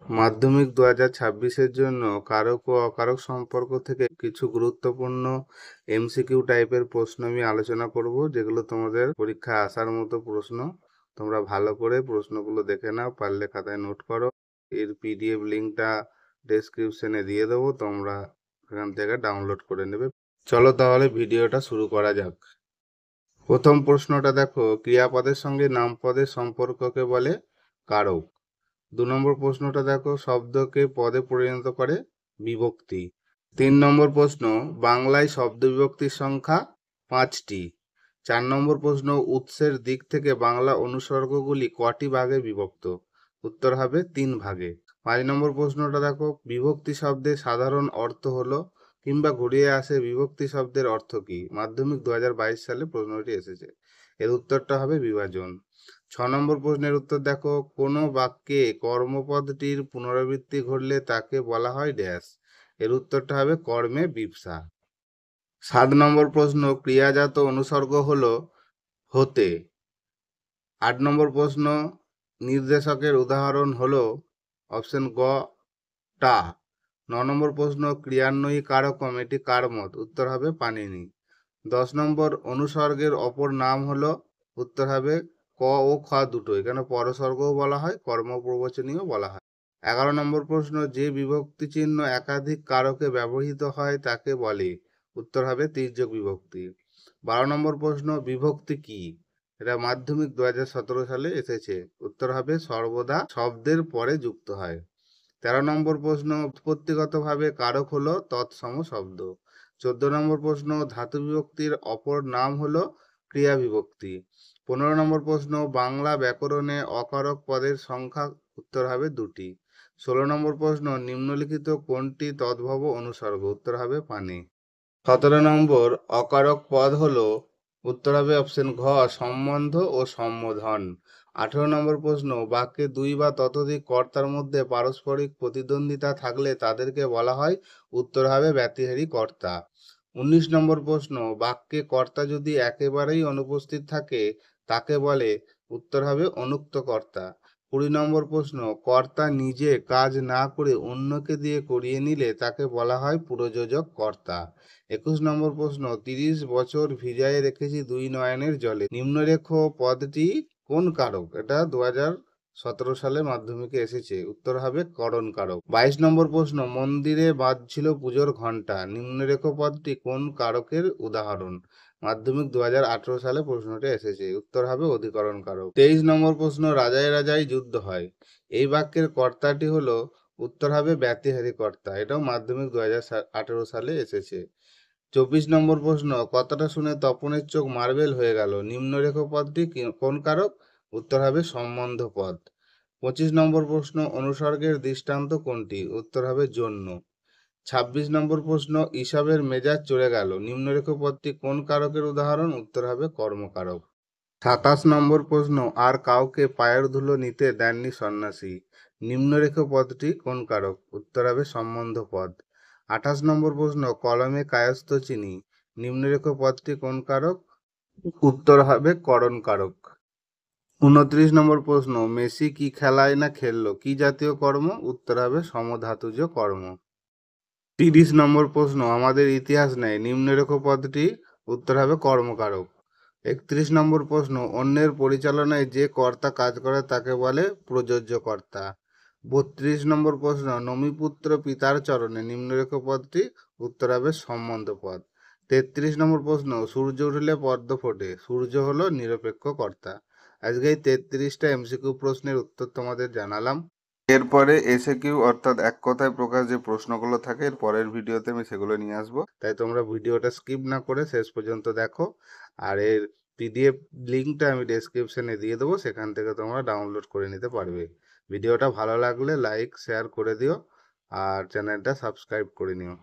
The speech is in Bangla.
মাধ্যমিক 2026-এর জন্য কারক ও অকারক সম্পর্ক থেকে কিছু গুরুত্বপূর্ণ এমসিকিউ টাইপের প্রশ্ন আমি আলোচনা করব, যেগুলো তোমাদের পরীক্ষায় আসার মতো প্রশ্ন। তোমরা ভালো করে প্রশ্নগুলো দেখে নাও, পারলে খাতায় নোট করো। এর পিডিএফ লিঙ্কটা ডেসক্রিপশনে দিয়ে দেবো, তোমরা এখান থেকে ডাউনলোড করে নেবে। চলো তাহলে ভিডিওটা শুরু করা যাক। প্রথম প্রশ্নটা দেখো, ক্রিয়াপদের সঙ্গে নামপদের সম্পর্ককে বলে কারক। 2 নম্বর প্রশ্নটা দেখো, শব্দকে পদে পরিণত করে বিভক্তি। 3 নম্বর প্রশ্ন, বাংলায় শব্দ বিভক্তির সংখ্যা 5টি। 4 নম্বর প্রশ্ন, উৎসের দিক থেকে বাংলা অনুসর্গগুলি কটি ভাগে বিভক্ত? উত্তর হবে 3 ভাগে। 5 নম্বর প্রশ্নটা দেখো, বিভক্তি শব্দের সাধারণ অর্থ হলো কিংবা ঘুরিয়ে আসে বিভক্তি শব্দের অর্থ কি? মাধ্যমিক 2022 সালে প্রশ্নটি এসেছে। এর উত্তরটা হবে বিভাজন। 6 নম্বর প্রশ্নের উত্তর দেখো, কোনো বাক্যে কর্মপদটির পুনরাবৃত্তি ঘটলে তাকে বলা হয় ড্যাশ। এর উত্তরটা হবে কর্মে বিপসা। 7 নম্বর প্রশ্ন, ক্রিয়াজাত অনুসর্গ হলো হতে। 8 নম্বর প্রশ্ন, নির্দেশকের উদাহরণ হলো অপশন গ টা। 9 নম্বর প্রশ্ন, ক্রিয়ান্বয়ী কারকম এটি কার মত? উত্তর হবে পাণিনি। 10 নম্বর, অনুসর্গের অপর নাম হলো? উত্তর হবে ক ও খ দুটো, এখানে পরসর্গও বলা হয়, কর্মপ্রবচনীয় বলা হয়। 11 নম্বর প্রশ্ন, যে বিভক্তি চিহ্ন একাধিক কারকে ব্যবহৃত হয় তাকে বলে? উত্তর হবে তির্যক বিভক্তি। 12 নম্বর প্রশ্ন, বিভক্তি কি? এটা মাধ্যমিক 2017 সালে এসেছে। উত্তর হবে সর্বদা শব্দের পরে যুক্ত হয়। 13 নম্বর প্রশ্ন, উৎপত্তিগতভাবে কারক হলো তৎসম শব্দ। 14 নম্বর প্রশ্ন, ধাতু বিভক্তির অপর নাম হলো ক্রিয়া বিভক্তি। 15 নম্বর প্রশ্ন, বাংলা ব্যাকরণে অকারক পদের সংখ্যা? উত্তর হবে 2টি। 16 নম্বর প্রশ্ন, নিম্নলিখিত কোনটি তদ্ভব অনুসর্গ? উত্তর হবে পানি। 17 নম্বর, অকারক পদ হলো? উত্তর হবে অপশন ঘ সম্বন্ধ ও সম্বোধন। 18 নম্বর প্রশ্ন, বাক্যে 2 বা ততোধিক কর্তার মধ্যে পারস্পরিক প্রতিদ্বন্দ্বিতা থাকলে তাদেরকে বলা হয়? উত্তর হবে ব্যতিহারী কর্তা। 19 নম্বর প্রশ্ন, বাক্যে কর্তা যদি একেবারেই অনুপস্থিত থাকে তাকে বলে? উত্তর হবে অনুক্ত কর্তা। 20 নম্বর প্রশ্ন, কর্তা নিজে কাজ না করে অন্যকে দিয়ে করিয়ে নিলে তাকে বলা হয় পুরযোজক কর্তা। 21 নম্বর প্রশ্ন, 30 বছর ভিজায়ে রেখেছি 2 নয়নের জলে, নিম্নরেখ পদটি কোন কারক? এটা 2017 সালে মাধ্যমিকে এসেছে। উত্তর হবে করণ কারক। 22 নম্বর প্রশ্ন, মন্দিরে বাজছিল পুজোর ঘণ্টা, নিম্নরেখ পদটি কোন কারকের উদাহরণ? মাধ্যমিক 2018 সালে প্রশ্নটি এসেছে। উত্তর হবে অধিকরণ কারক। 23 নম্বর প্রশ্ন, রাজায় রাজায় যুদ্ধ হয়, এই বাক্যের কর্তাটি হলো? উত্তর হবে ব্যতিহারী কর্তা। এটাও মাধ্যমিক 2018 সালে এসেছে। 24 নম্বর প্রশ্ন, কথাটা শুনে তপনের চোখ মার্বেল হয়ে গেল, নিম্নরেখ পদটি কোন কারক? উত্তর হবে সম্বন্ধ পদ। 25 নম্বর প্রশ্ন, অনুসর্গের দৃষ্টান্ত কোনটি? উত্তর হবে জন্য। 26 নম্বর প্রশ্ন, ঈশবের মেজাজ চড়ে গেল, নিম্নরেখ পদটি কোন কারকের উদাহরণ? উত্তর হবে কর্মকারক। 27 নম্বর প্রশ্ন, আর কাউকে পায়ের ধুলো নিতে দেননি সন্ন্যাসী, নিম্নরেখ পদটি কোন কারক? উত্তর হবে সম্বন্ধ পদ। 28 নম্বর প্রশ্ন, কলমে কায়স্থ চিনি, নিম্নরেখ পদটি কোন কারক? উত্তর হবে করণ কারক। 29 নম্বর প্রশ্ন, মেসি কি খেলায় না খেললো, কি জাতীয় কর্ম? উত্তর হবে সমধাতুজ কর্ম। 30 নম্বর প্রশ্ন, আমাদের ইতিহাস নেই, নিম্নরেখ পদটি? উত্তর হবে কর্মকারক। 31 নম্বর প্রশ্ন, অন্যের পরিচালনায় যে কর্তা কাজ করে তাকে বলে প্রযোজ্য কর্তা। 32 নম্বর প্রশ্ন, নমিপুত্র পিতার চরণে, নিম্নরেখ পদটি? উত্তর হবে সম্বন্ধ পদ। 33 নম্বর প্রশ্ন, সূর্য উঠলে পদ্ম ফোটে, সূর্য হলো নিরপেক্ষ কর্তা। আজকে এই 33টা এমসিকিউ প্রশ্নের উত্তর তোমাদের জানালাম। এরপরে এসএকিউ অর্থাৎ এক কথায় প্রকাশ যে প্রশ্নগুলো থাকে, এর পরের ভিডিওতে আমি সেগুলো নিয়ে আসবো, তাই তোমরা ভিডিওটা স্কিপ না করে শেষ পর্যন্ত দেখো। আর এর পিডিএফ লিঙ্কটা আমি ডেসক্রিপশনে দিয়ে দেবো, সেখান থেকে তোমরা ডাউনলোড করে নিতে পারবে। ভিডিওটা ভালো লাগলে লাইক শেয়ার করে দিও আর চ্যানেলটা সাবস্ক্রাইব করে নিও।